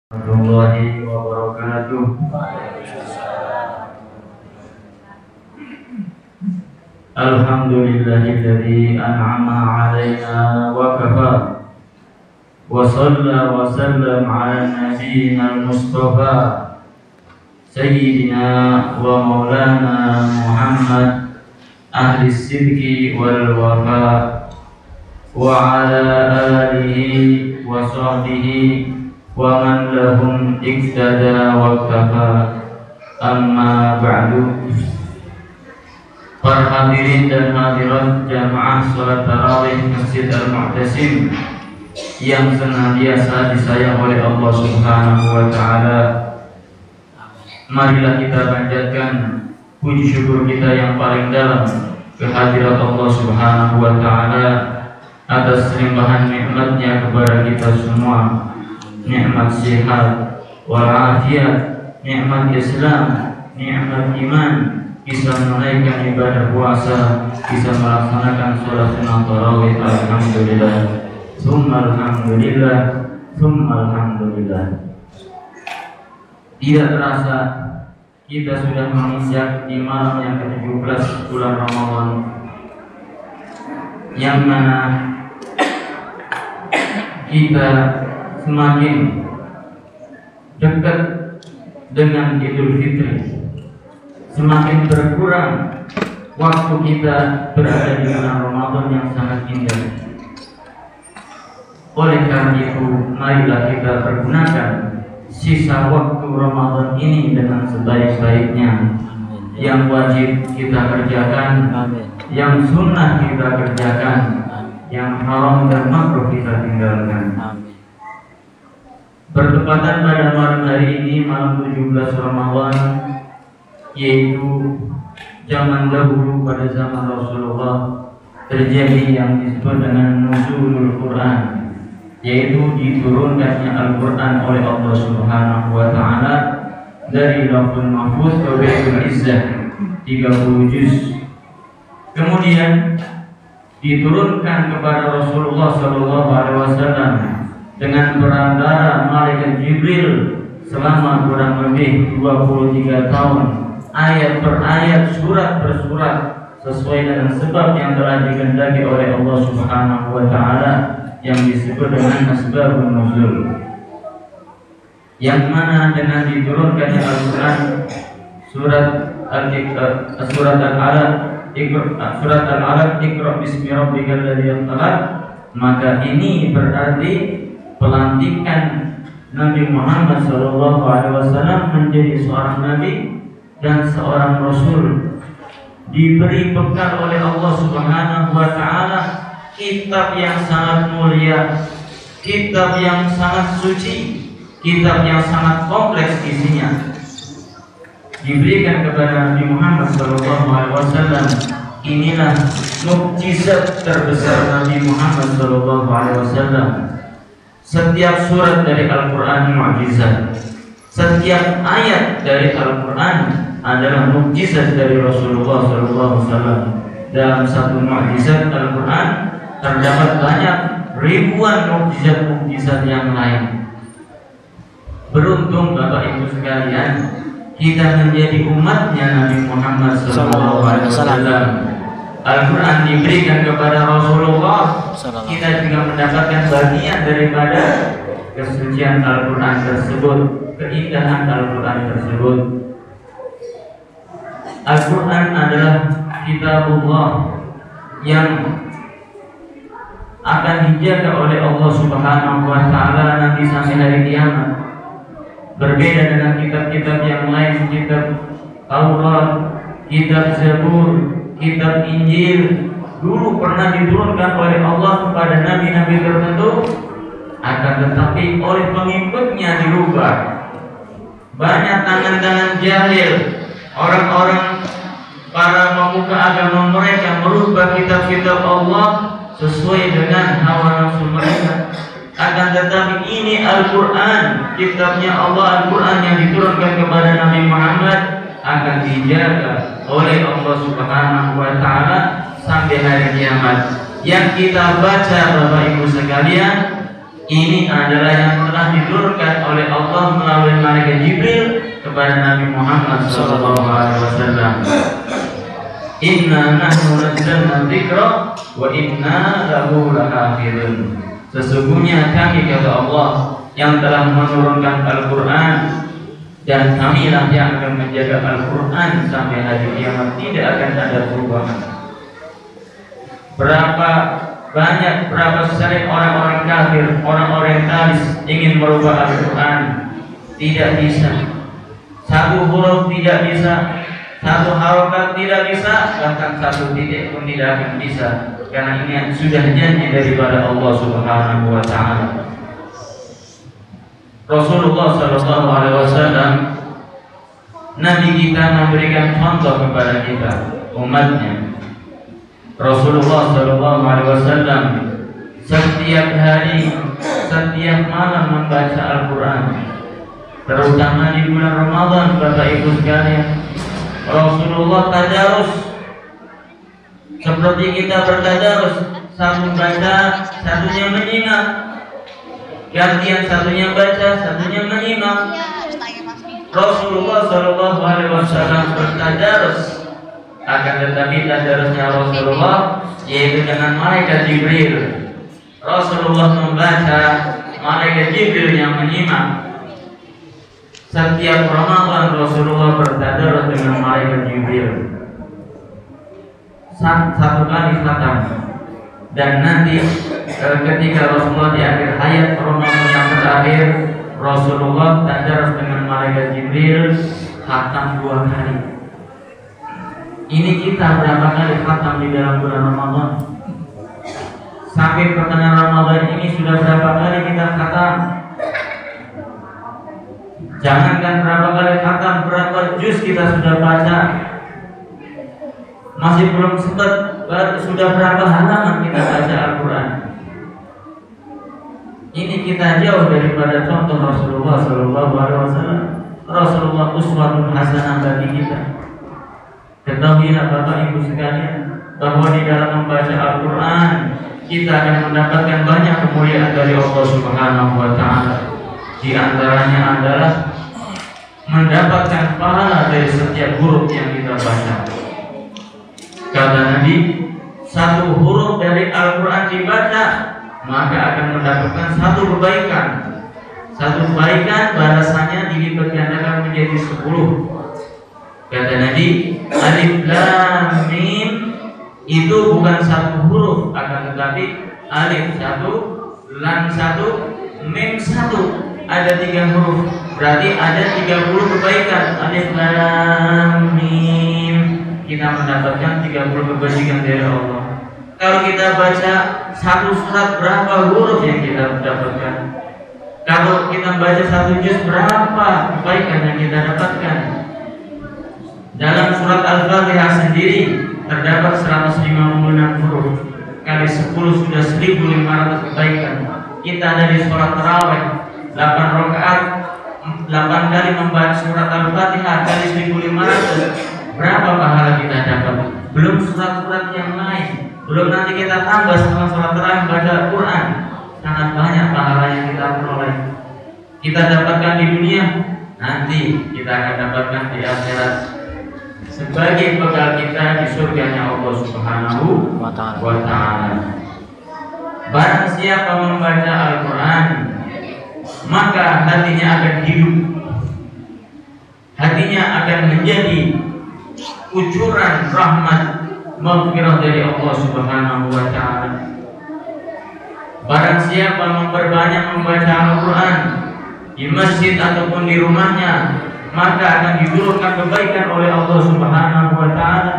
Warahmatullahi wabarakatuh. Alhamdulillahilladzi an'ama 'alaina wa kafa wa shalla wa sallam 'ala nabiyyina al-mustafa sayyidina wa maulana Muhammad ahli sidqi wal wafa wa 'ala alihi wa sahbihi wa man lahum iktada wa kafa. Amma ba'du. Para hadirin dan hadirat jamaah salat tarawih Masjid Al-Mu'tasim yang senantiasa disayang oleh Allah Subhanahu wa taala, marilah kita panjatkan puji syukur kita yang paling dalam kehadirat Allah Subhanahu wa taala atas limpahan nikmatnya kepada kita semua. Nikmat sehat walafiat, nikmat Islam, nikmat iman, bisa menaikkan ibadah puasa, bisa melaksanakan sholat sunnah tarawih. Alhamdulillah, summa alhamdulillah, summa alhamdulillah. Tidak terasa kita sudah menginjak di malam yang ke-17 bulan Ramadan, yang mana kita semakin dekat dengan Idul Fitri, semakin berkurang waktu kita berada di bulan Ramadan yang sangat indah. Oleh karena itu, marilah kita pergunakan sisa waktu Ramadan ini dengan sebaik-baiknya. Yang wajib kita kerjakan, yang sunnah kita kerjakan, yang haram dan makruh kita tinggalkan. Bertepatan pada malam hari ini, malam 17 Ramadan, yaitu zaman dahulu pada zaman Rasulullah terjadi yang disebut dengan nuzulul Quran, yaitu diturunkannya Al-Quran oleh Allah Subhanahu wa taala dari Lauhul Mahfuz ke Baitul Izzah 30 juz. Kemudian diturunkan kepada Rasulullah sallallahu alaihi wasallam dengan perantara malaikat Jibril selama kurang lebih 23 tahun, ayat per ayat, surat per surat, sesuai dengan sebab yang telah dikehendaki oleh Allah Subhanahu wa taala yang disebut dengan asbabun nuzul. Yang mana dengan diturunkannya Al-Quran, surat Al-Alaq, Iqra bismi rabbikal ladzi khalaq, maka ini berarti pelantikan Nabi Muhammad SAW menjadi seorang nabi dan seorang rasul, diberi bekal oleh Allah Subhanahu wa taala kitab yang sangat mulia, kitab yang sangat suci, kitab yang sangat kompleks isinya. Diberikan kepada Nabi Muhammad SAW. Inilah mukjizat terbesar Nabi Muhammad SAW. Setiap surat dari Al-Quran mukjizat, setiap ayat dari Al-Quran adalah mukjizat dari Rasulullah SAW. Dalam satu mukjizat Al-Quran terdapat banyak ribuan mukjizat-mukjizat yang lain. Beruntung Bapak Ibu sekalian, kita menjadi umatnya Nabi Muhammad SAW. Al-Quran diberikan kepada Rasulullah, kita juga mendapatkan bagian daripada kesucian Al-Quran tersebut, keindahan Al-Quran tersebut. Al-Quran adalah kitabullah yang akan dijaga oleh Allah Subhanahu wa taala nanti sampai hari kiamat. Berbeda dengan kitab-kitab yang lain, kitab Taurat, kitab Zabur, kitab Injil, dulu pernah diturunkan oleh Allah kepada nabi-nabi tertentu, akan tetapi oleh pengikutnya dirubah. Banyak tangan-tangan jahil, orang-orang para pemuka agama mereka merubah kitab-kitab Allah sesuai dengan hawa nafsu mereka. Akan tetapi ini Al-Quran, kitabnya Allah, Al-Quran yang diturunkan kepada Nabi Muhammad, akan dijaga oleh Allah Subhanahu wa taala sampai hari kiamat. Yang kita baca Bapak Ibu sekalian Ini adalah yang telah diturunkan oleh Allah melalui malaikat Jibril kepada Nabi Muhammad SAW. Inna nahnu nazzalna dzikra wa inna lahu lahafizun. Sesungguhnya kami, kata Allah, yang telah menurunkan Al-Quran, dan kamilah yang akan menjaga Al-Quran sampai hari kiamat, tidak akan ada perubahan. Berapa sering orang-orang kafir, orang orientalis ingin merubah Al-Quran, tidak bisa. Satu huruf tidak bisa, satu harokat tidak bisa, bahkan satu titik pun tidak akan bisa, karena ini sudah janji daripada Allah Subhanahu wa Ta'ala. Rasulullah SAW, Nabi kita, memberikan contoh kepada kita, umatnya. Rasulullah SAW setiap hari, setiap malam membaca Al-Quran, terutama di bulan Ramadan. Bapak Ibu sekalian, Rasulullah tadarus seperti kita bertadarus, satu baca, satunya menyimak, gantian satunya baca, satunya menyimak. Rasulullah SAW bertadarus, akan tetapi tadarusnya Rasulullah yaitu dengan malaikat Jibril. Rasulullah membaca, malaikat Jibril yang menyimak. Setiap Ramadan Rasulullah bertadarus dengan malaikat Jibril, satu kali khatam. Dan nanti ketika Rasulullah di akhir hayat Ramadan yang terakhir, Rasulullah tadarus dengan malaikat Jibril khatam 2 kali. Ini kita berapa kali khatam di dalam bulan Ramadan? Sampai pertengahan Ramadan ini sudah berapa kali kita khatam? Jangankan berapa kali khatam, berapa juz kita sudah baca, masih belum sempat, sudah berapa halaman kita baca Al-Quran. Ini kita jauh daripada contoh Rasulullah SAW. Rasulullah uswatun hasanah bagi kita. Ketahuilah Bapak Ibu sekalian, bahwa di dalam membaca Al-Quran kita akan mendapatkan banyak kemuliaan dari Allah Subhanahu wa Ta'ala. Di antaranya adalah mendapatkan pahala dari setiap huruf yang kita baca. Kata Nabi, satu huruf dari Al-Quran dibaca, maka akan mendapatkan satu kebaikan. Satu kebaikan balasannya dilipat gandakan menjadi 10. Kata Nabi, alif lam mim itu bukan satu huruf, akan tetapi alif 1, lam 1, mim 1. Ada 3 huruf, berarti ada 30 kebaikan. Alif lam mim, kita mendapatkan 30 kebaikan dari Allah. Kalau kita baca satu surat, berapa huruf yang kita dapatkan? Kalau kita baca satu juz, berapa kebaikan yang kita dapatkan? Dalam surat Al-Fatihah sendiri terdapat 156 huruf, kali 10 sudah 1500 kebaikan. Kita ada di sholat tarawih 8 rakaat, 8 kali membaca surat Al-Fatihah kali 1500, berapa pahala kita dapat? Belum surat-surat yang lain, belum nanti kita tambah setelah sholat tarawih baca Al-Quran. Sangat banyak pahala yang kita peroleh. Kita dapatkan di dunia, nanti kita akan dapatkan di akhirat sebagai bekal kita di surganya Allah Subhanahu wa Ta'ala. Barang siapa membaca Al-Quran, maka hatinya akan hidup, hatinya akan menjadi kucuran rahmat maghfirah dari Allah Subhanahu wa Ta'ala. Barang siapa memperbanyak membaca Al-Quran di masjid ataupun di rumahnya, maka akan diturunkan kebaikan oleh Allah Subhanahu wa Ta'ala.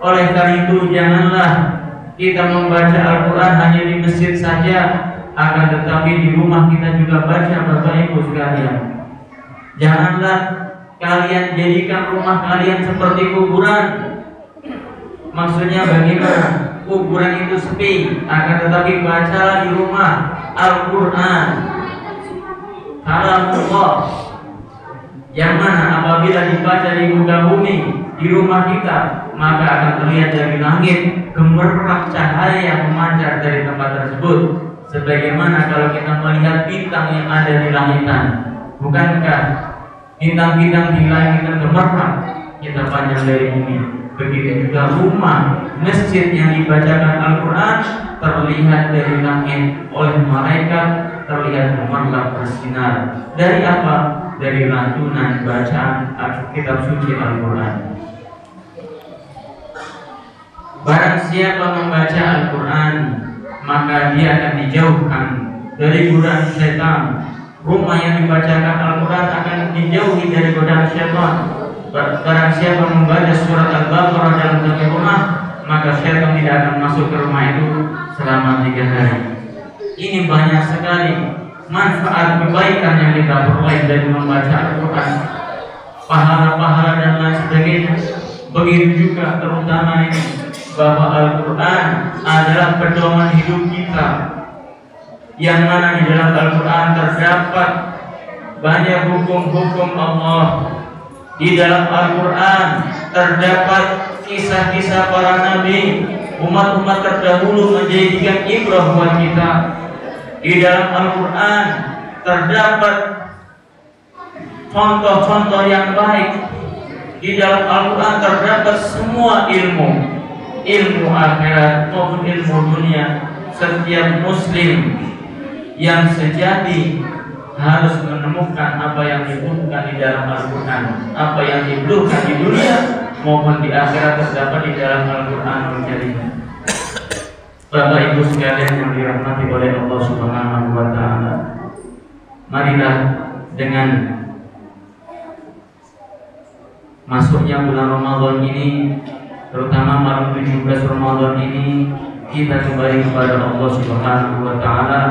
Oleh karena itu, janganlah kita membaca Al-Quran hanya di masjid saja, akan tetapi di rumah kita juga baca, Bapak Ibu sekalian. Janganlah kalian jadikan rumah kalian seperti kuburan. Maksudnya bagaimana? Kuburan itu sepi, akan tetapi bacalah di rumah Al-Quran, kalamullah, yang mana apabila dibaca di muka bumi di rumah kita, maka akan terlihat dari langit gemerlap cahaya yang memancar dari tempat tersebut, Sebagaimana kalau kita melihat bintang yang ada di langitan, bukankah bintang-bintang di langitan gemerlap kita panjang dari bumi? Begitu juga rumah, masjid yang dibacakan Al-Quran terlihat dari langit oleh malaikat, terlihat gemerlap bersinar. Dari apa? Dari lantunan bacaan kitab suci Al-Quran. Barang siapa membaca Al-Quran, maka dia akan dijauhkan dari godaan syaitan. Rumah yang dibacakan Al-Quran akan dijauhi dari godaan syaitan. Barang siapa membaca surat Al-Baqarah dalam satu rumah, maka syaitan tidak akan masuk ke rumah itu selama 3 hari. Ini banyak sekali manfaat kebaikan yang kita peroleh dari membaca Al-Quran, pahala-pahala dan lain sebagainya. Begitu juga terutama ini, bahwa Al-Quran adalah pedoman hidup kita, yang mana di dalam Al-Quran terdapat banyak hukum-hukum Allah. Di dalam Al-Quran terdapat kisah-kisah para nabi, umat-umat terdahulu menjadikan ibrah buat kita. Di dalam Al-Quran terdapat contoh-contoh yang baik. Di dalam Al-Quran terdapat semua ilmu akhirat maupun ilmu dunia. Setiap muslim yang sejati harus menemukan apa yang dibutuhkan di dalam Al-Quran, apa yang dibutuhkan di dunia maupun di akhirat terdapat di dalam Al-Quran Al-Karim. Bapak Ibu sekalian yang dirahmati oleh Allah Subhanahu wa Ta'ala, marilah dengan masuknya bulan Ramadan ini, terutama malam 17 Ramadan ini, kita kembali kepada Allah Subhanahu wa Ta'ala.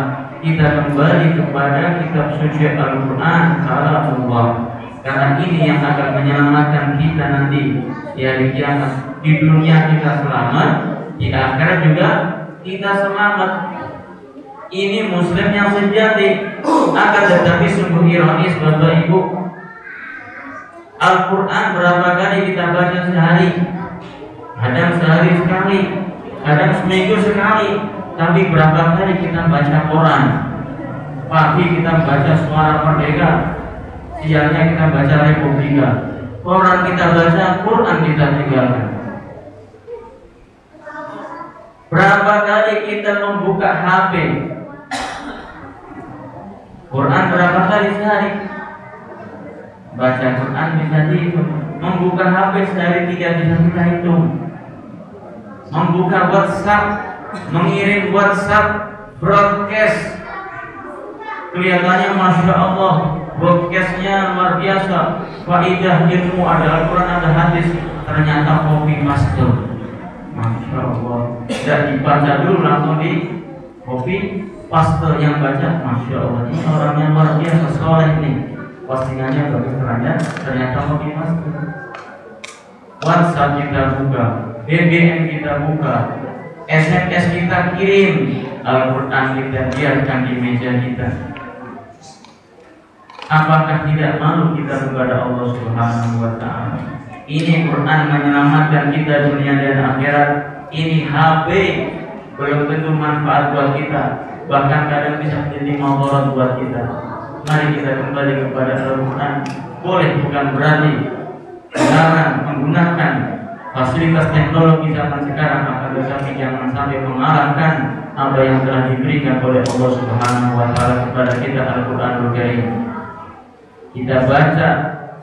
Kita kembali kepada kitab suci Al-Quran Kalamullah, karena ini yang akan menyelamatkan kita nanti di hari kiamat. Di dunia kita selamat, di akhirat juga kita selamat. Ini muslim yang sejati. Akan tetapi sungguh ironis Bapak Ibu, Al-Quran berapa kali kita baca sehari? Kadang sehari sekali, kadang seminggu sekali. Tapi berapa kali kita baca Quran? Pagi kita baca Suara Merdeka, siangnya kita baca Republika. Quran kita baca, Quran kita tinggalkan. Berapa kali kita membuka HP? Quran berapa kali sehari? Baca Quran bisa dihitung. Membuka HP sehari tidak bisa kita hitung. Membuka WhatsApp, mengirim WhatsApp broadcast, kelihatannya Masya Allah broadcastnya luar biasa, faidah ilmu, ada Al-Quran, ada hadis, ternyata copy paste. Masya Allah, tidak dibaca dulu langsung di copy paste. Yang baca Masya Allah, ini orangnya luar biasa soleh nih, postingannya bagus, ternyata copy paste. WhatsApp kita buka, BBM kita buka, SMS kita kirim, Al-Quran kita biarkan di meja kita. Apakah tidak malu kita kepada Allah Subhanahu wa Ta'ala? Ini Quran menyelamatkan kita dunia dan akhirat. Ini HP belum tentu manfaat buat kita, bahkan kadang bisa menjadi madarat buat kita. Mari kita kembali kepada Al-Quran. Boleh bukan berarti sekarang menggunakan fasilitas teknologi zaman sekarang, akan tetapi jangan sampai mengalahkan apa yang telah diberikan oleh Allah Subhanahu wa Ta'ala kepada kita, Al-Quranul Karim. Kita baca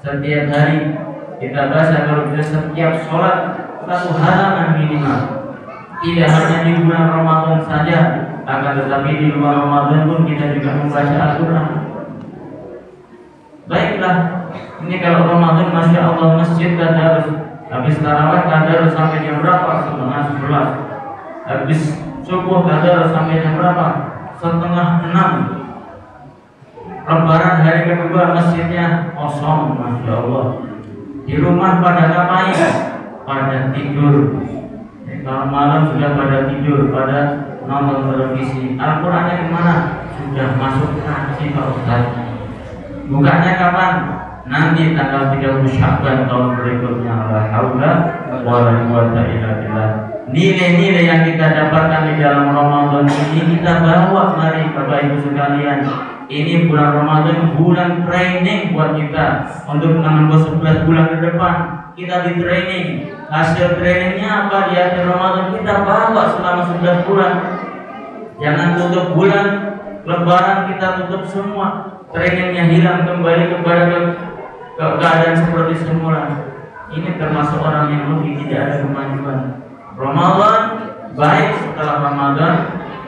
setiap hari, kita baca kalau kita setiap sholat 1 halaman minimal. Tidak hanya di bulan Ramadan saja, akan tetapi di luar Ramadan pun kita juga membaca Al-Quran. Baiklah, ini kalau Ramadan Masya Allah masjid tadarus. Habis tarawih tadarus sampai jam berapa? 5:30. Habis subuh tadarus sampai jam berapa? 5:30. Lebaran hari kedua masjidnya kosong, Masya Allah. Di rumah pada ngapain? Pada tidur. Kalau malam sudah pada tidur, pada nonton televisi. Al-Qurannya kemana? Sudah masuk kaji Pak Ustaz. Bukanya kapan? Nanti tanggal 30 Sya'ban tahun berikutnya. La haula wala quwwata illa billah. nilai-nilai yang kita dapatkan di dalam Ramadan ini kita bawa, mari Bapak Ibu sekalian. Ini bulan Ramadan, bulan training buat kita untuk menambah 11 bulan ke depan. Kita di training. Hasil trainingnya apa? Di akhir Ramadan kita bawa selama 11 bulan. Jangan tutup bulan Lebaran kita tutup semua. Trainingnya hilang, kembali kepada keadaan seperti semula. Ini termasuk orang yang rugi, tidak ada kemajuan. Ramadan baik, setelah Ramadan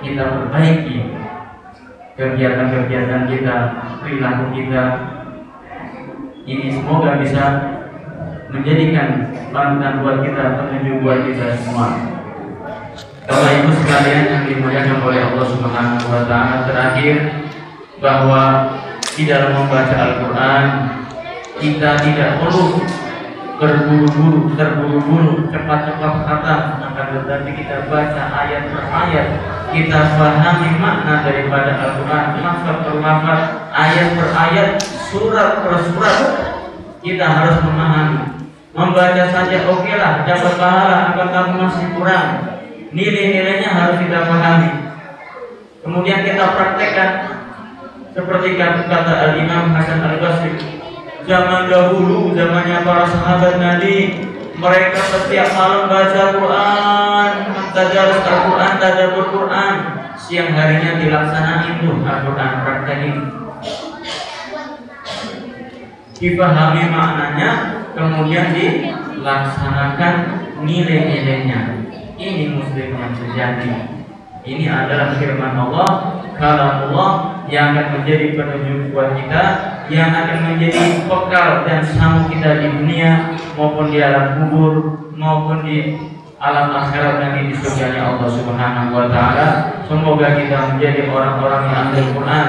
kita perbaiki kegiatan-kegiatan kita, perilaku kita. Ini semoga bisa menjadikan panutan buat kita, petunjuk buat kita semua. Bapak Ibu sekalian yang dimuliakan oleh Allah Subhanahu wa Ta'ala, terakhir bahwa di dalam membaca Al-Quran kita tidak perlu terburu-buru, cepat-cepat kata, akan tetapi kita baca ayat per ayat, kita pahami makna daripada Al-Quran, lafaz per lafaz, ayat per ayat, surat per surat. Kita harus memahami. Membaca saja oke lah, dapat pahala, akan tapi masih kurang. Nilai-nilainya harus kita pahami. Kemudian kita praktekkan seperti kata Al-Imam Hasan Al-Basri. Zaman dahulu, zamannya para sahabat Nabi, mereka setiap malam baca Quran, tadarus Al-Quran, tadabbur Quran. Siang harinya dilaksanakan itu Al-Quran, praktekin, dipahami maknanya, kemudian dilaksanakan nilai-nilainya. Ini muslim yang sejati. Ini adalah firman Allah, kalam Allah yang akan menjadi petunjuk buat kita, yang akan menjadi bekal dan samu kita di dunia maupun di alam kubur maupun di alam akhirat nanti di surganya Allah Subhanahu wa Ta'ala. Semoga kita menjadi orang-orang yang ahli Al-Quran,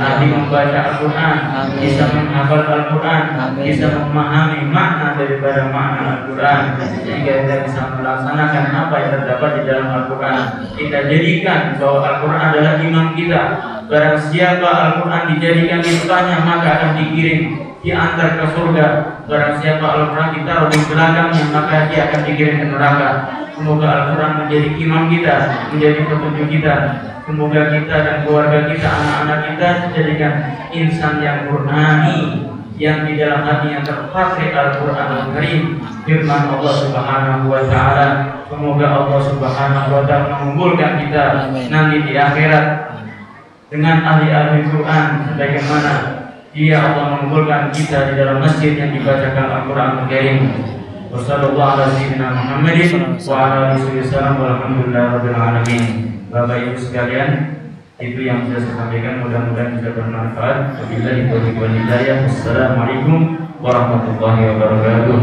ahli membaca Al-Quran, bisa menghafal Al-Quran, bisa memahami makna daripada makna Al-Quran, sehingga kita bisa melaksanakan apa yang terdapat di dalam Al-Quran. Kita jadikan bahwa Al-Quran adalah imam kita. Barang siapa Al-Quran dijadikan imamnya, maka akan dikirim, diantar ke surga. Barang siapa Al-Quran ditaruh di belakangnya, maka dia akan dikirim ke neraka. Semoga Al-Quran menjadi imam kita, menjadi petunjuk kita. Semoga kita dan keluarga kita, anak-anak kita dijadikan insan yang Qur'ani, yang di dalam hatinya terpakai Al-Quran Al-Karim, firman Allah Subhanahu wa Ta'ala. Semoga Allah Subhanahu wa Ta'ala mengumpulkan kita nanti di akhirat dengan ahli-ahli Quran, sebagaimana Dia Allah mengumpulkan kita di dalam masjid yang dibacakan Al-Quran Al-Karim. Wassalamualaikum warahmatullahi wabarakatuh. Bapak Ibu sekalian, itu yang bisa saya sampaikan, mudah-mudahan bisa bermanfaat. Wabillahi taufiq wal hidayah. Wassalamualaikum warahmatullahi wabarakatuh.